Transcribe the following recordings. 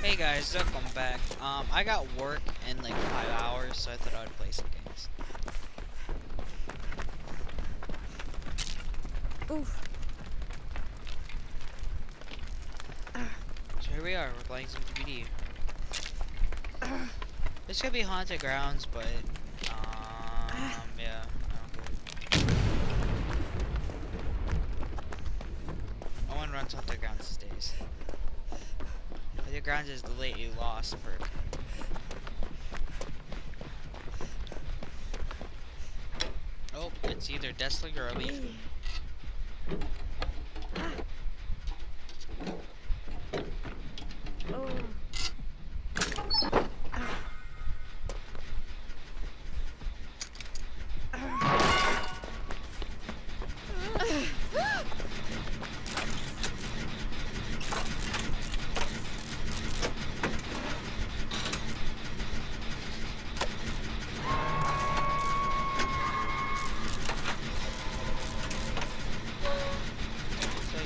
Hey guys, welcome back. I got work in like 5 hours, so I thought I'd play some games. Oof. So here we are, we're playing some DVD. This could be Haunted Grounds, but, yeah, okay. No one runs Haunted Grounds these days. Haunted Grounds is the lately lost perk. Oh, it's either Destling or Elite.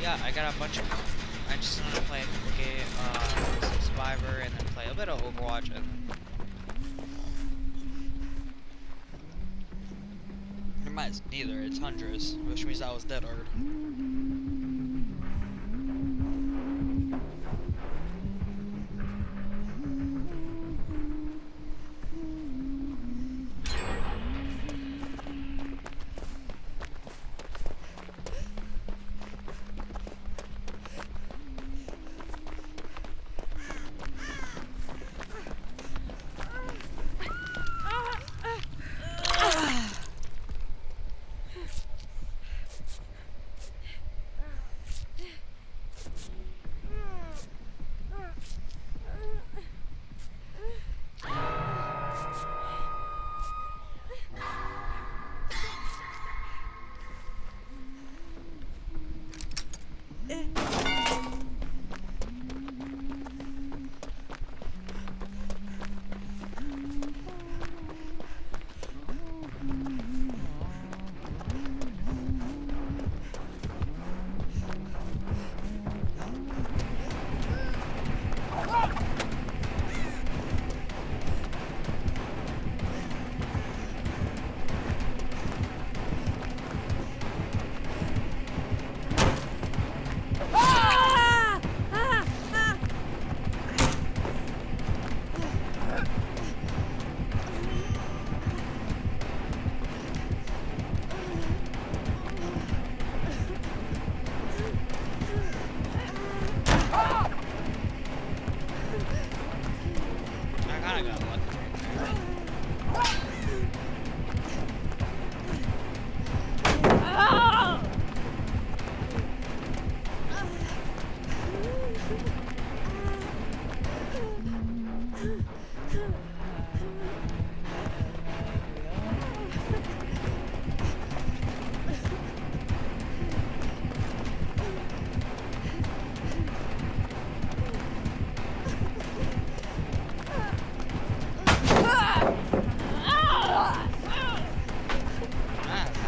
Yeah, I got a bunch of. I just want to play some Survivor and then play a bit of Overwatch and. It's neither. It's Hundreds, which means I was dead already. I got lucky right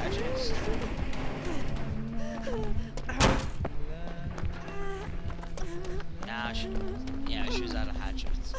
hatches. Nah, yeah, she was out of hatchets.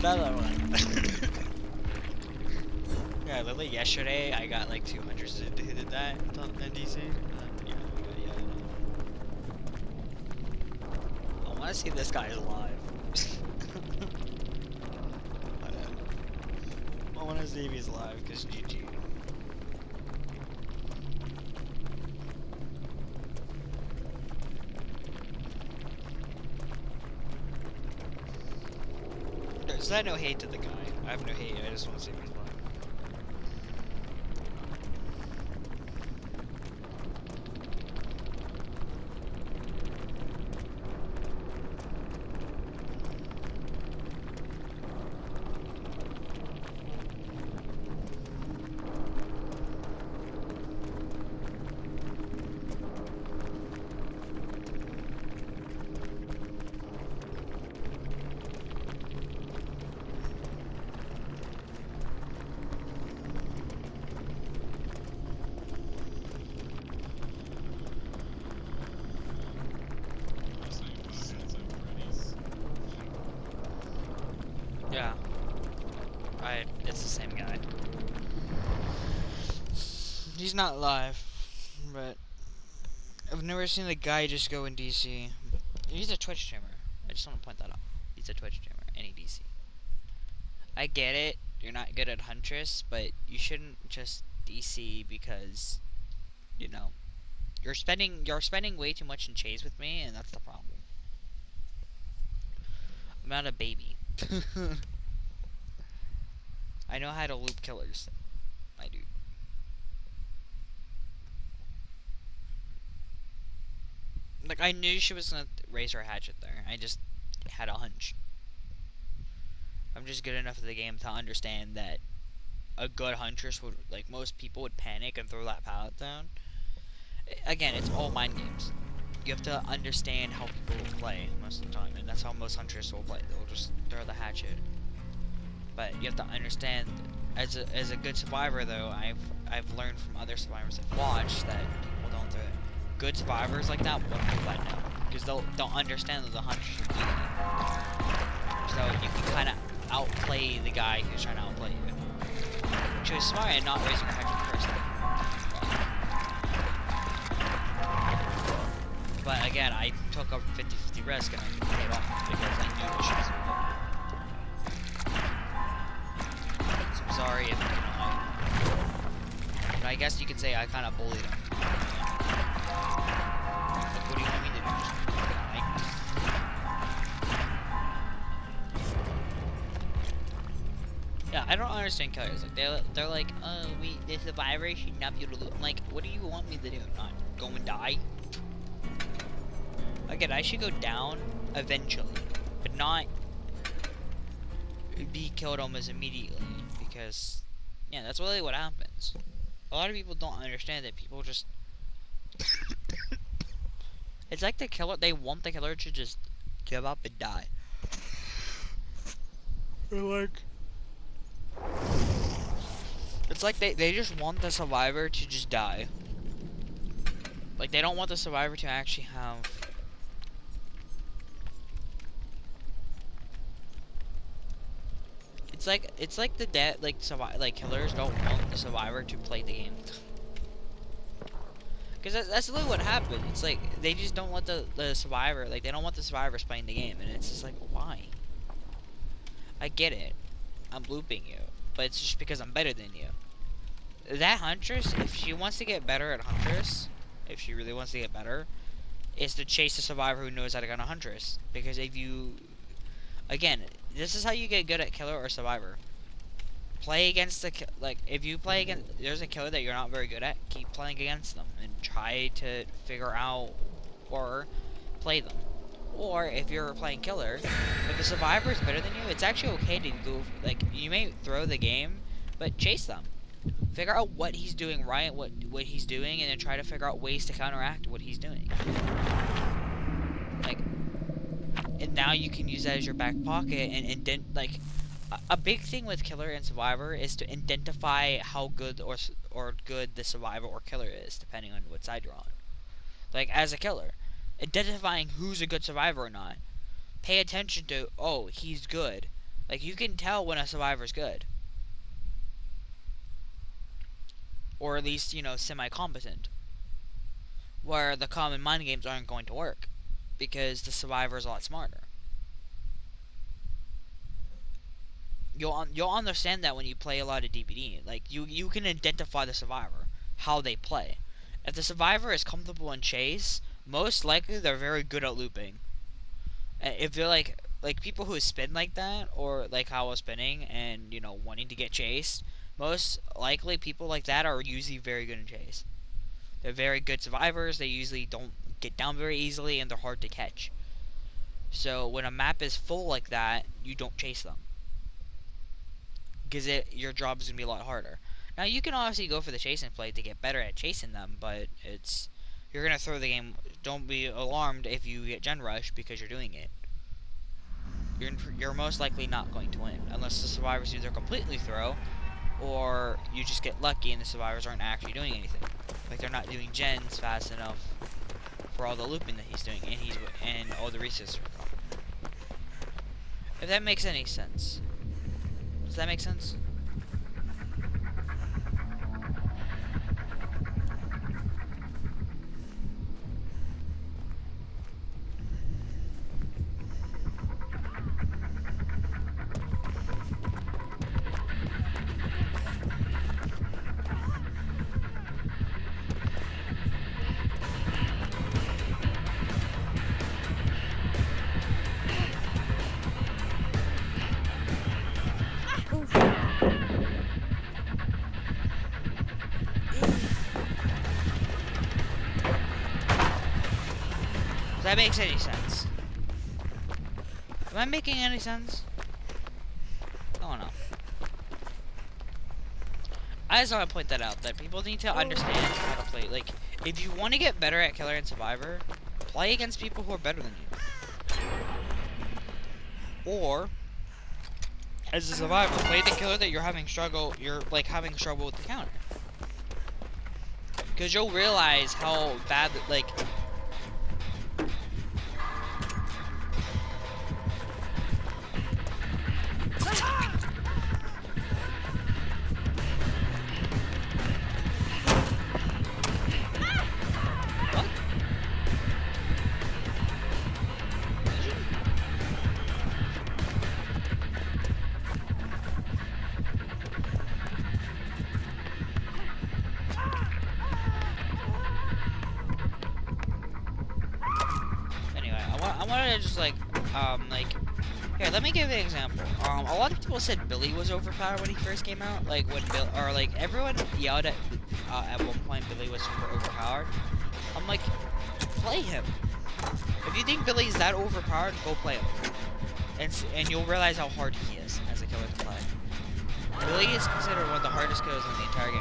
Another one. Yeah, literally yesterday I got like 200 who did that in DC. Yeah, I want to see this guy alive. I want to see if he's alive because GG. There's no hate to the guy. I have no hate. I just want to see if he's alive. Yeah. It's the same guy. He's not live, but I've never seen a guy just go in DC. He's a Twitch streamer. I just want to point that out. He's a Twitch streamer, any DC. I get it, you're not good at Huntress, but you shouldn't just DC because, you know, you're spending way too much in Chase with me, and that's the problem. I'm not a baby. I know how to loop killers. I do. Like, I knew she was gonna raise her hatchet there. I just had a hunch. I'm just good enough at the game to understand that a good huntress would, like, most people would panic and throw that pallet down. Again, it's all mind games. You have to understand how people will play most of the time, and that's how most hunters will play. They'll just throw the hatchet. But you have to understand, as a good survivor, though, I've learned from other survivors I've watched that people don't do it. Good survivors like that won't do that now, because they'll understand that the hunter should do it. So you can kind of outplay the guy who's trying to outplay you. Which is smart and not raising your hatchet first. But again, I took a 50-50 risk and I paid off because I knew what she was doing. So I'm sorry if but I guess you could say I kind of bullied him. Like, what do you want me to do? Just yeah, I don't understand killers. Like they're like, oh, the survivor should not be able to loot. I'm like, what do you want me to do? Not go and die? Again, I should go down eventually, but not be killed almost immediately, because, yeah, that's really what happens. A lot of people don't understand that people just... It's like the killer, they want the killer to just give up and die. It's like they just want the survivor to just die. Like, they don't want the survivor to actually have... It's like the killers don't want the survivor to play the game. Because that's literally what happens. It's like they just don't want the survivor, like they don't want the survivors playing the game, and it's just like, why? I get it, I'm looping you, but it's just because I'm better than you. That huntress, if she wants to get better at huntress, if she really wants to get better, is to chase the survivor who knows how to gun a huntress. Because if you, again, this is how you get good at killer or survivor. Play against the, if you play against, there's a killer that you're not very good at, keep playing against them and try to figure out or play them. Or if you're playing killer, if the survivor is better than you, it's actually okay to go, like, you may throw the game, but chase them. Figure out what he's doing right, what he's doing, and then try to figure out ways to counteract what he's doing. Like, and now you can use that as your back pocket and like, a big thing with killer and survivor is to identify how good or good the survivor or killer is, depending on what side you're on. Like, as a killer, identifying who's a good survivor or not. Pay attention to, oh, he's good. Like, you can tell when a survivor's good. or at least, you know, semi-competent, where the common mind games aren't going to work because the survivor is a lot smarter. You'll understand that when you play a lot of DBD. Like, you can identify the survivor, how they play. If the survivor is comfortable in chase, most likely they're very good at looping. If they're like people who spin like that, or like how I was spinning and, you know, wanting to get chased, most likely people like that are usually very good in chase. They're very good survivors. They usually don't get down very easily, and they're hard to catch. So when a map is full like that, you don't chase them, because your job is gonna be a lot harder. Now you can obviously go for the chasing play to get better at chasing them, but you're gonna throw the game. Don't be alarmed if you get gen rush because you're doing it. You're most likely not going to win unless the survivors either completely throw, or you just get lucky and the survivors aren't actually doing anything. Like, they're not doing gens fast enough for all the looping that he's doing, and all the resources. If that makes any sense. Does that make sense? If that makes any sense. Am I making any sense? I don't know. I just want to point that out, that people need to understand how to play. Like, if you want to get better at Killer and Survivor, play against people who are better than you. Or, as a Survivor, play the Killer that you're having trouble with the counter. Because you'll realize how bad, like... I wanted to just here, let me give you an example. A lot of people said Billy was overpowered when he first came out. Like, when everyone yelled at one point Billy was super overpowered. I'm like, play him. If you think Billy's that overpowered, go play him. And you'll realize how hard he is as a killer to play. Billy is considered one of the hardest killers in the entire game.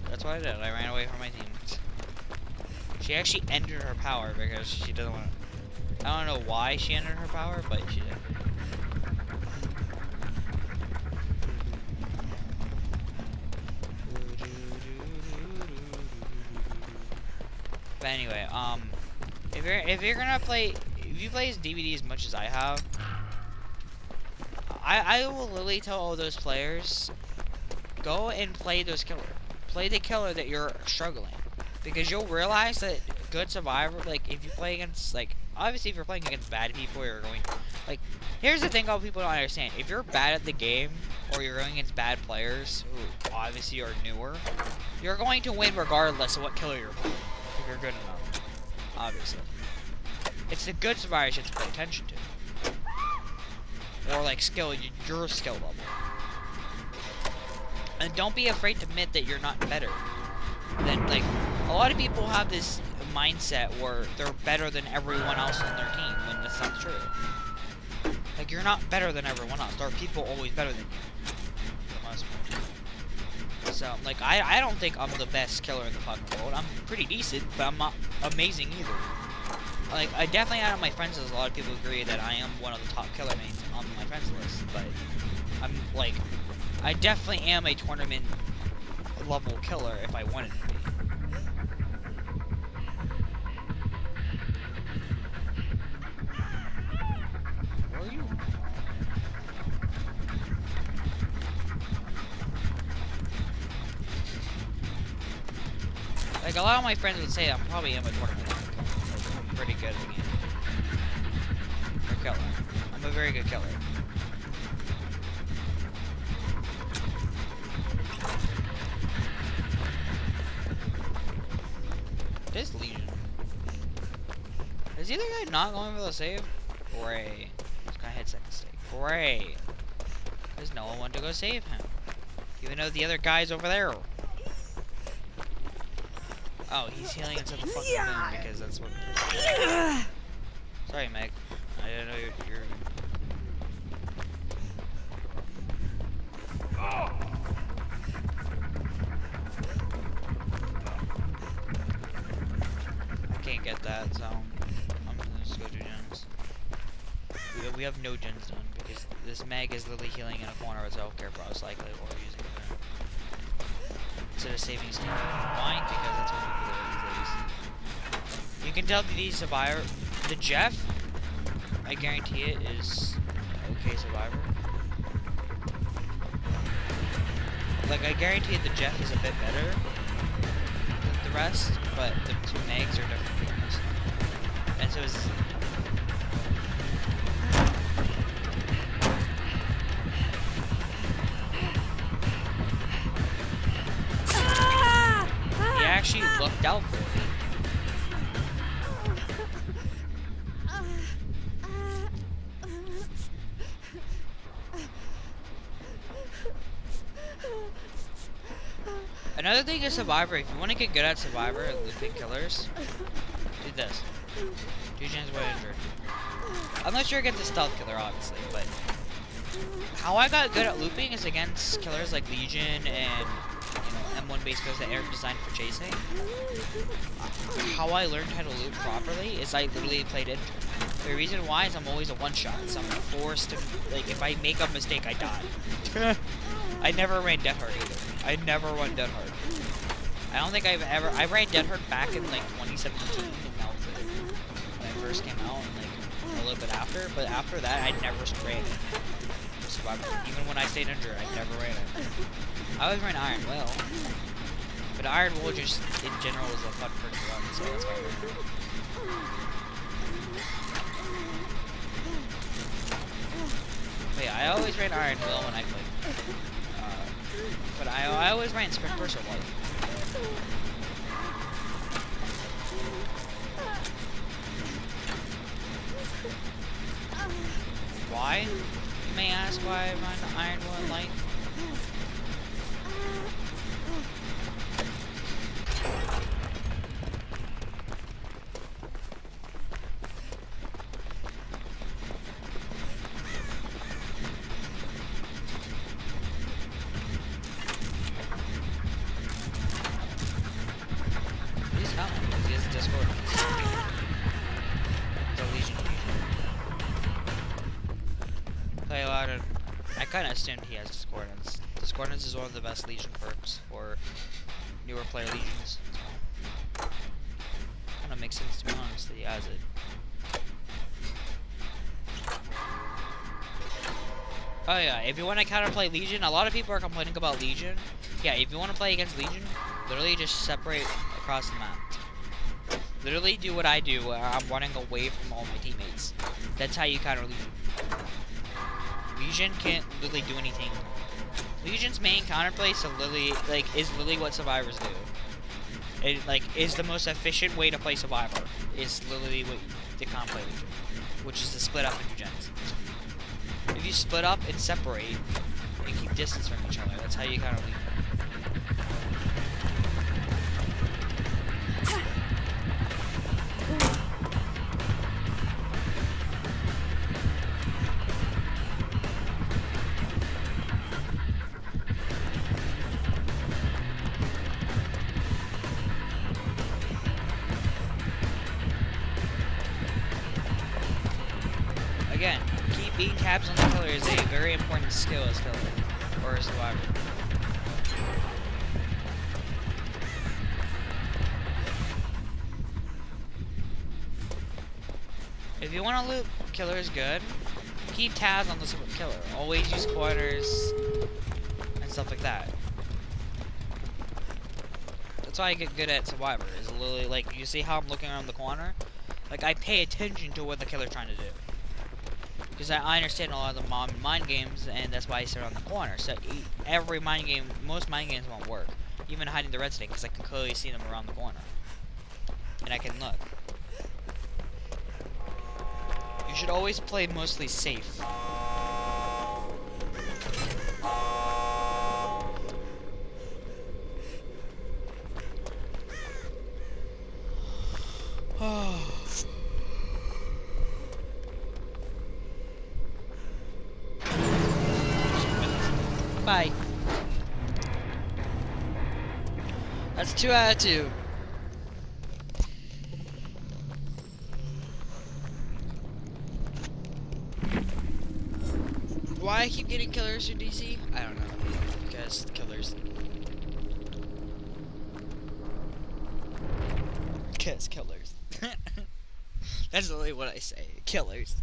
That's what I did. I ran away from my team. She actually ended her power because she doesn't want to. I don't know why she ended her power, but she did. But anyway, if you're gonna play, if you play DVD as much as I have, I will literally tell all those players, go and play those killers. Play the killer that you're struggling, because you'll realize that good survivor, like, if you play against, like, obviously if you're playing against bad people, you're going, like, here's the thing all people don't understand. If you're bad at the game, or you're going against bad players, who obviously are newer, you're going to win regardless of what killer you're playing, if you're good enough, obviously. It's the good survivors you have to pay attention to. Or, like, your skill level. And don't be afraid to admit that you're not better. Then, like, a lot of people have this mindset where they're better than everyone else on their team, when that's not true. Like, you're not better than everyone else. There are people always better than you, for the most part. So, like, I don't think I'm the best killer in the fucking world. I'm pretty decent, but I'm not amazing either. Like, I definitely, out of my friends list, a lot of people agree that I am one of the top killer mains on my friends list, but I'm, like, I definitely am a tournament level killer if I wanted to be. Like, a lot of my friends would say I'm probably in a tournament. Like, I'm pretty good at the game. Or killer. I'm a very good killer. This Legion. Is either guy not going for the save? Great. This guy had second save. Great. Because no one wanted to go save him. Even though the other guy's over there. Oh, he's healing into the fucking moon because that's what. Sorry, Meg. I didn't know you're. I can't get that, so I'm gonna just go do gens. We have no gens done because this Meg is literally healing in a corner with self-care, most likely, or using it instead of saving steam. Why? Because that's what people do these days. You can tell the survivor, the Jeff, I guarantee it, is an okay survivor. Like, I guarantee it, the Jeff is a bit better than the rest, but the two Megs are different things. And so is. He actually looked out for me. Another thing is Survivor, if you want to get good at Survivor and looping killers, do this. Do gens when injured. I'm not sure against the stealth killer, obviously, but how I got good at looping is against killers like Legion and, you know, M1 base kills that are designed for chasing. How I learned how to loop properly is I literally played injured. The reason why is I'm always a one-shot, so I'm forced to, like, if I make a mistake, I die. I never ran Dead Hard either. I never run Dead Hard. I don't think I ran Dead Hard back in like 2017, and that was it. When I first came out, and like a little bit after, but after that, I never ran it. Survivor. Even when I stayed injured, I never ran it. I always ran Iron Will. But Iron Will just, in general, was a fun first run, so that's why I ran it. But yeah, I always ran Iron Will when I played. But I always ran Sprint Burst or Life. Why? You may ask why I run Iron Will and Light. I kind of assumed he has Discordance. Discordance is one of the best Legion perks for newer player Legions. So, kind of makes sense to be honest that he has it. Oh yeah, if you want to counterplay Legion, a lot of people are complaining about Legion. Yeah, if you want to play against Legion, literally just separate across the map. Literally do what I do, where I'm running away from all my teammates. That's how you counter Legion. Legion can't literally do anything. Legion's main counterplay is literally what survivors do. It is the most efficient way to play survivor. Is literally what the counterplay Legion, which is to split up into gens. If you split up and separate and keep distance from each other, that's how you counter Legion. Again, keeping tabs on the killer is a very important skill as killer or a survivor. If you want to loop killers good, keep tabs on the killer. Always use corners and stuff like that. That's That's why I get good at Survivor. Is literally like you see how I'm looking around the corner, like I pay attention to what the killer's trying to do. Because I understand a lot of the mind games, and that's why I sit on the corner. So every mind game, most mind games won't work. Even hiding the red snake, because I can clearly see them around the corner. And I can look. You should always play mostly safe. Bye. That's 2 out of 2. Why I keep getting killers through DC? I don't know. Because killers. Because killers. That's literally what I say. Killers.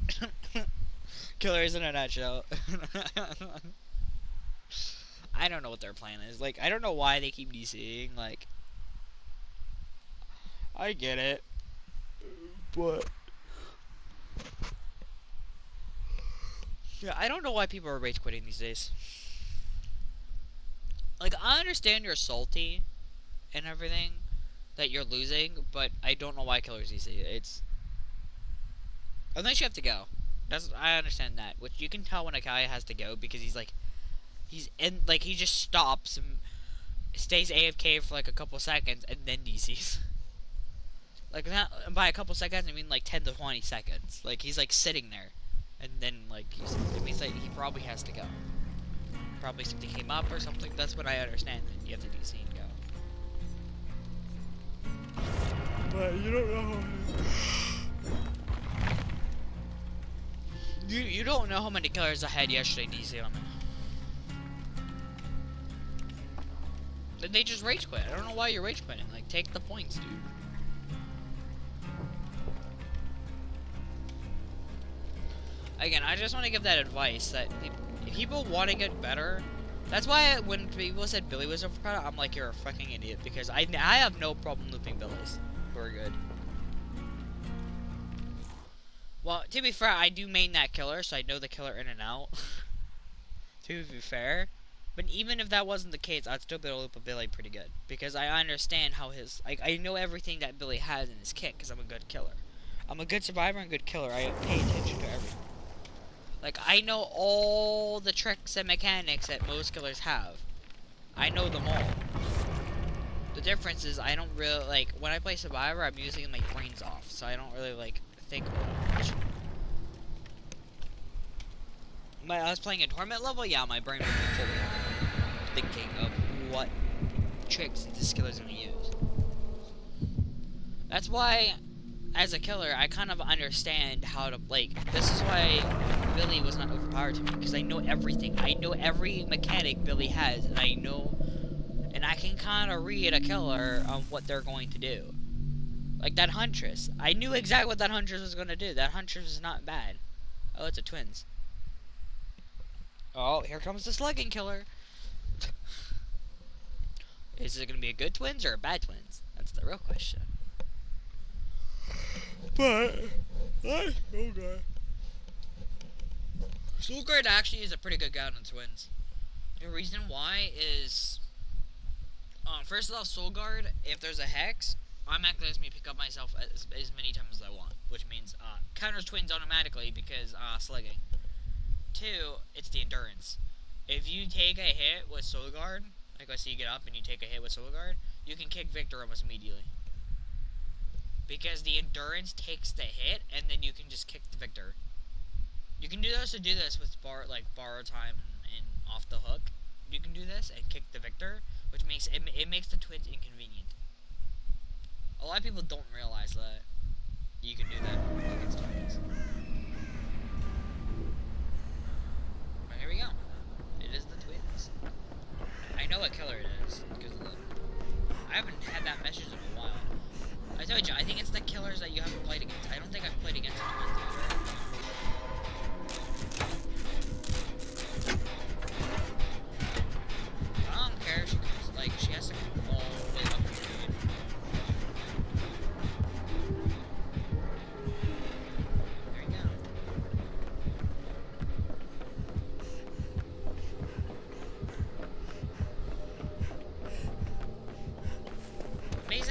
Killers in a nutshell. I don't know what their plan is. Like, I don't know why they keep DCing. Like, I get it. But yeah, I don't know why people are rage quitting these days. Like, I understand you're salty and everything that you're losing, but I don't know why killers DC. It's unless you have to go. I understand that. Which you can tell when a guy has to go because he's in, like, he just stops and stays AFK for like a couple seconds and then DCs. Like, not by a couple seconds, I mean like 10 to 20 seconds. Like, he's like sitting there, and then like it means that he probably has to go. Probably something came up or something. That's what I understand. You have to DC and go. But you don't know. You don't know how many killers I had yesterday DC on me. Then they just rage quit. I don't know why you're rage quitting. Like, take the points, dude. Again, I just want to give that advice that if people want to get better, that's why when people said Billy was overpowered, I'm like, you're a fucking idiot, because I have no problem looping Billies who are good. Well, to be fair, I do main that killer, so I know the killer in and out. To be fair. But even if that wasn't the case, I'd still be able to loop a Billy pretty good. Because I understand how his... I know everything that Billy has in his kit, because I'm a good killer. I'm a good survivor and good killer. I pay attention to everything. Like, I know all the tricks and mechanics that most killers have. I know them all. The difference is I don't really, like, when I play Survivor, I'm using my brains off. So I don't really, like, think much. When I was playing a tournament level, yeah, my brain would be fully thinking of what tricks this killer's gonna use. That's why, as a killer, I kind of understand how to, like, this is why Billy was not overpowered to me, because I know everything. I know every mechanic Billy has, and I know, and I can kind of read a killer on what they're going to do. Like that Huntress. I knew exactly what that Huntress was going to do. That Huntress is not bad. Oh, it's a twins. Oh, here comes the slugging killer. Is it going to be a good twins or a bad twins? That's the real question. But, oh god. Soulguard actually is a pretty good guy on twins. The reason why is, first off, Soulguard, if there's a hex, automatically lets me pick up myself as many times as I want, which means counters twins automatically because slugging. 2, it's the endurance. If you take a hit with Soulguard, like let's say you get up and you take a hit with Soulguard, you can kick Victor almost immediately. Because the endurance takes the hit and then you can just kick the Victor. You can also do this with borrow time and off the hook. You can do this and kick the Victor, which makes it makes the twins inconvenient. A lot of people don't realize that you can do that against twins. But here we go. It is the twins. I know what killer it is because of the. I haven't had that message in a while. I told you, I think it's the killers that you haven't played against. I don't think I've played against the twins ever. I don't care if she comes, like, she has to come all the way up here.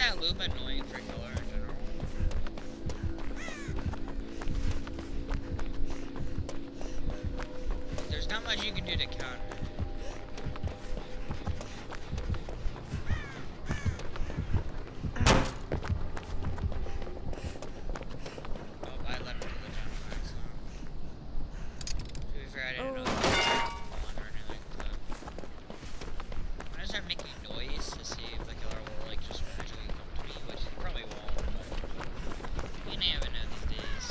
that loop annoying for killer in general? There's not much you can do to counter it. Oh, I let him do the jump by accident. To be fair, I didn't know that was on or anything like that. I'm gonna start making noise to see if the killer will like just magically come to me, which he probably won't, but you never know these days.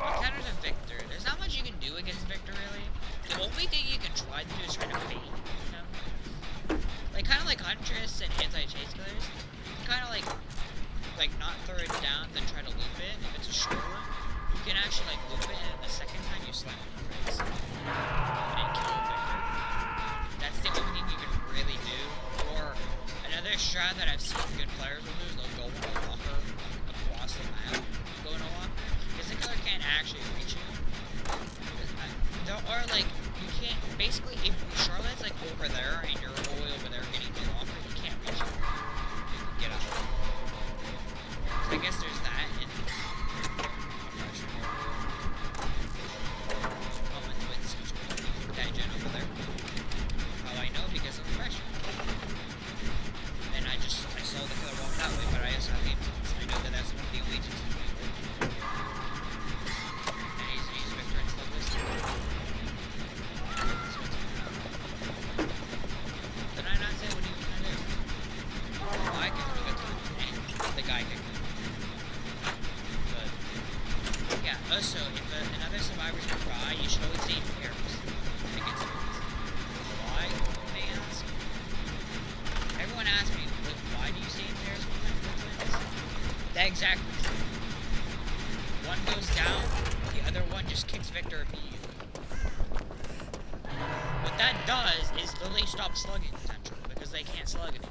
Counters a Victor. There's not much you can do against Victor, really. The only thing you can try to do is try to bait him. Like, kind of like Huntress and anti-chase killers. You can kind of like not throw it down, then try to loop it. If it's a short one, you can actually, like, loop it, and the second time you slam it in the face. And kill Victor. That's the only thing you can really do. Or, another strat that I've seen good players will do is they'll go on a walker across the map. Go in a walker. Because the killer can't actually reach you. There are, like, you can't, basically, if Charlotte's, like, over there, and you're all the way over there getting the walker, you can't reach you. You can get out. So I guess there's that, and I'm not sure. Oh, my twin switch. That gen over there. How I know? Because of the pressure. And I saw the killer walk that way, but I also have game sense. I know that that's one of the only two. Did I not say what he was gonna do? Oh, I can really get to the guy kicked him. But, yeah, also, if another survivor's gonna try, you should always stay in pairs against twins. Why, they ask? Everyone asks me, like, why do you stay in pairs with twins? That exact reason. One goes down, the other one just kicks Victor immediately. What that does is literally stop slugging potential, because they can't slug anymore.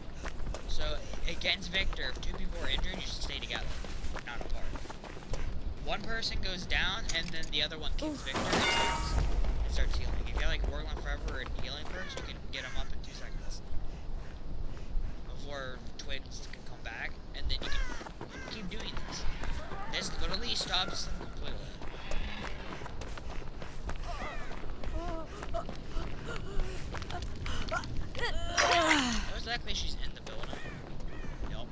So, against Victor, if two people are injured, you should stay together, not apart. One person goes down, and then the other one kicks Victor and starts healing. If you're like working forever and healing first, you can get him up in 2 seconds. Before twins can come back, and then you can keep doing this. This literally stops them completely. Most likely she's in the building. Yup.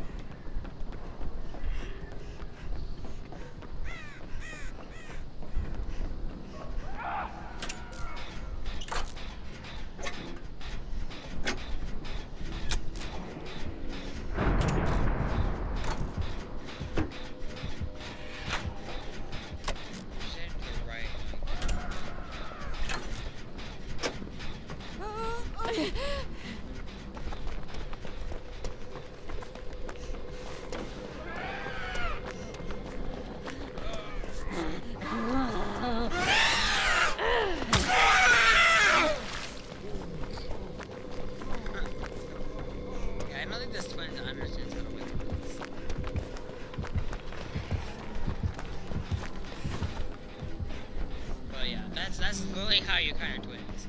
That's literally how you counter twins.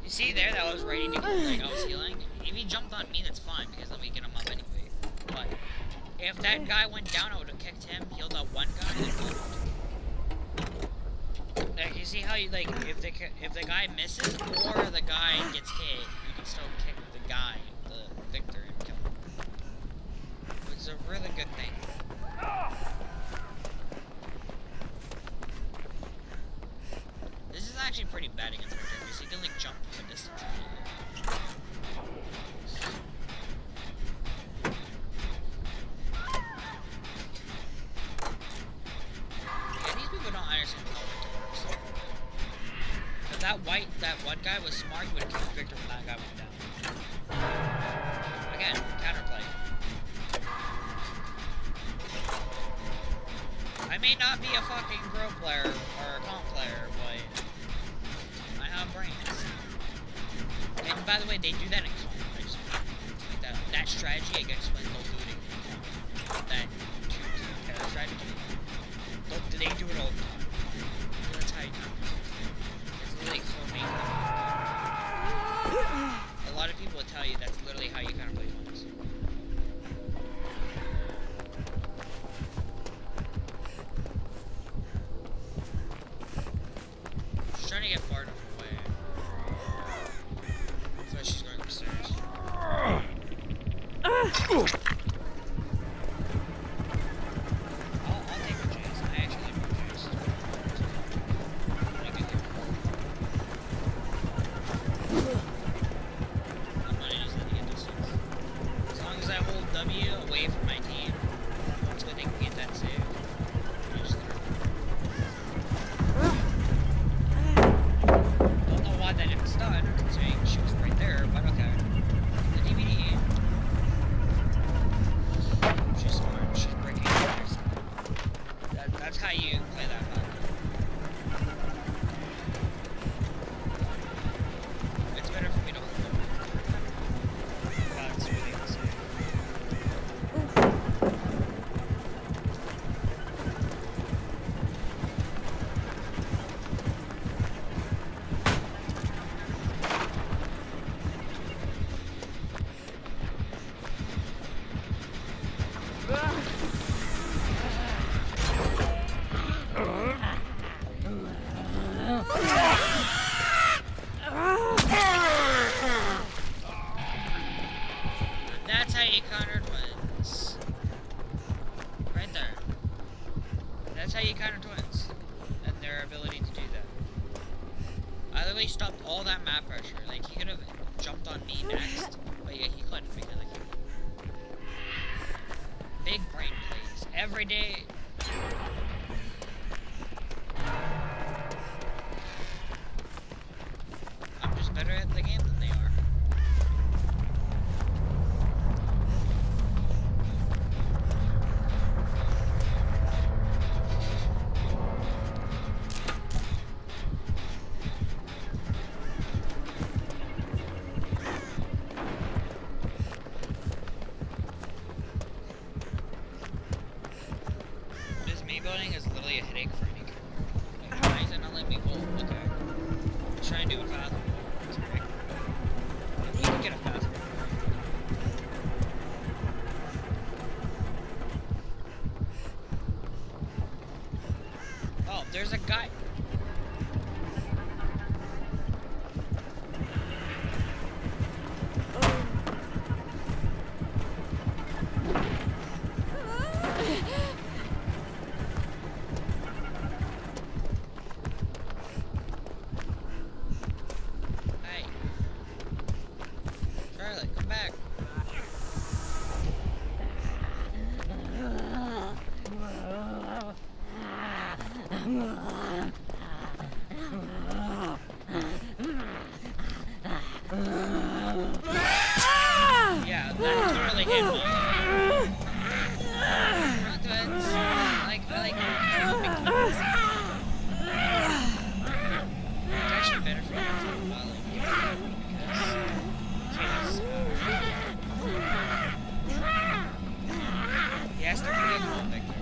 You see there, that was ready to go, like I was healing. If he jumped on me, that's fine, because then we get him up anyway. But if that guy went down, I would have kicked him, healed up one guy, and moved. Like, you see how you, like, if the guy misses, or the guy gets hit, you can still kick the guy, the Victor, and kill him. Which is a really good thing. This is actually pretty bad against Victor, because he can, like, jump from a distance. Yeah, these people don't understand how Victor works. If that one guy was smart, he would have killed Victor when that guy went down. Again, counterplay. I may not be a fucking pro player or a comp player, but I have brains. And by the way, they do that in comp. I just like that strategy against when they'll do it in comp. That two-pair strategy. They do it all the time. So that's how you know. It's really for me. A lot of people will tell you That's literally how you kind of play twins. She's trying to get far enough away. So she's going upstairs. I'll take the chance. I actually like the chance. I'm not using it to get distance. As long as I hold W away from my team, so they can get that save. Don't know why that didn't stun, considering she was right there, but okay. The DVD. She's smart. She's breaking next time. That's how you play that map. It's better for me to hold them. That's really insane. That's how you counter twins. Right there. That's how you counter twins. And their ability to do that. I literally stopped all that map pressure. Like, he could have jumped on me next. But yeah, he couldn't because I couldn't. Big brain plays. Every day. I'm just better at the game than they are. This me building is literally a headache for me. Like, why is it not letting me hold? Okay. Let's try and do it fast. It's ridiculous. You can get it fast. Oh, there's a guy. Hey. Charlotte, come back. Yeah, that totally hit me. Not good. I like helping twins. It's actually better for you to because he has to create a goal victory.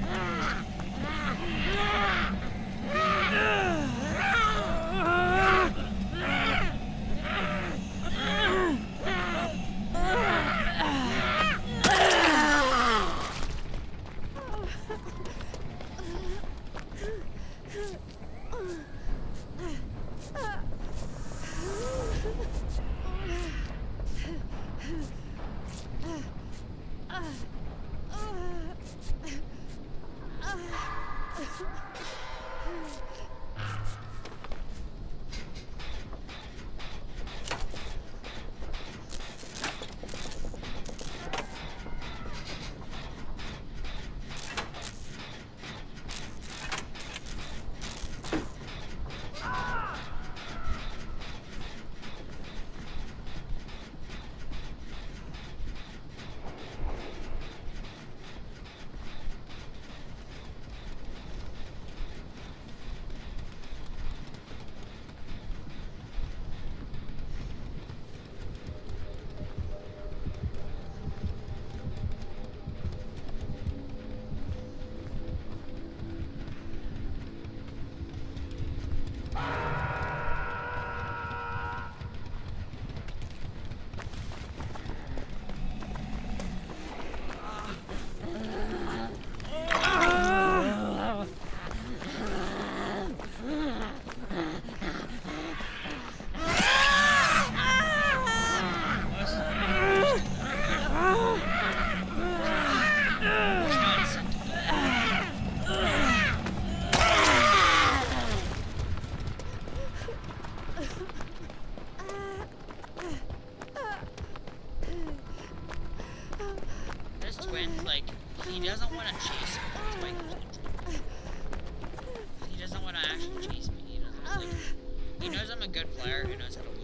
when, like, he doesn't want to chase me. That's why he keeps controlling me. He doesn't want to actually chase me. He doesn't, like, he knows I'm a good player. He knows how to loot.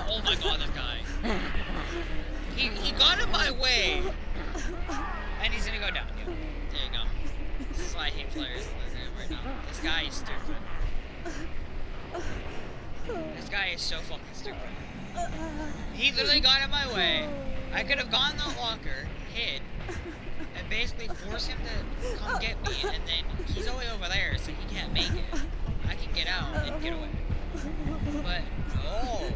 Oh my god, this guy. He got in my way. And he's gonna go down. Yeah. There you go. This is why I hate players right now. This guy is stupid. This guy is so fucking stupid. He literally got in my way. I could have gone in the locker, hid, and basically forced him to come get me, and then he's all the way over there, so he can't make it. I can get out and get away. But, no.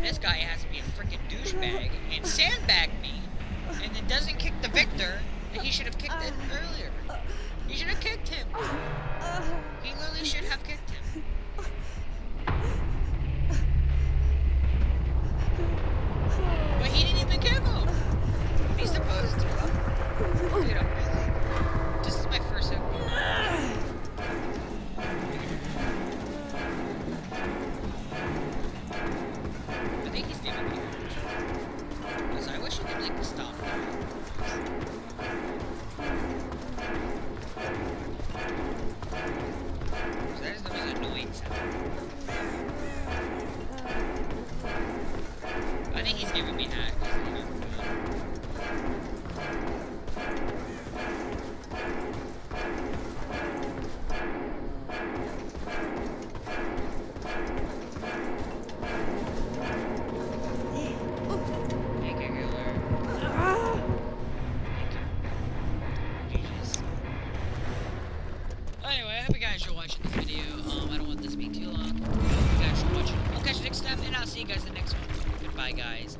This guy has to be a freaking douchebag and sandbag me, and then doesn't kick the victor that he should have kicked it earlier. He should have kicked him. He literally should have kicked him. But he didn't even kick him. He's supposed to. Dude, I'm really... This is my first hit. I think he's giving me damage. Because I wish he could, like, stop me. So that is the most annoying sound. I think he's giving me hacks. Anyway, I hope you guys are watching this video. I don't want this to be too long. Thank you guys for watching. I'll catch you next time, and I'll see you guys in the next one. Goodbye, guys.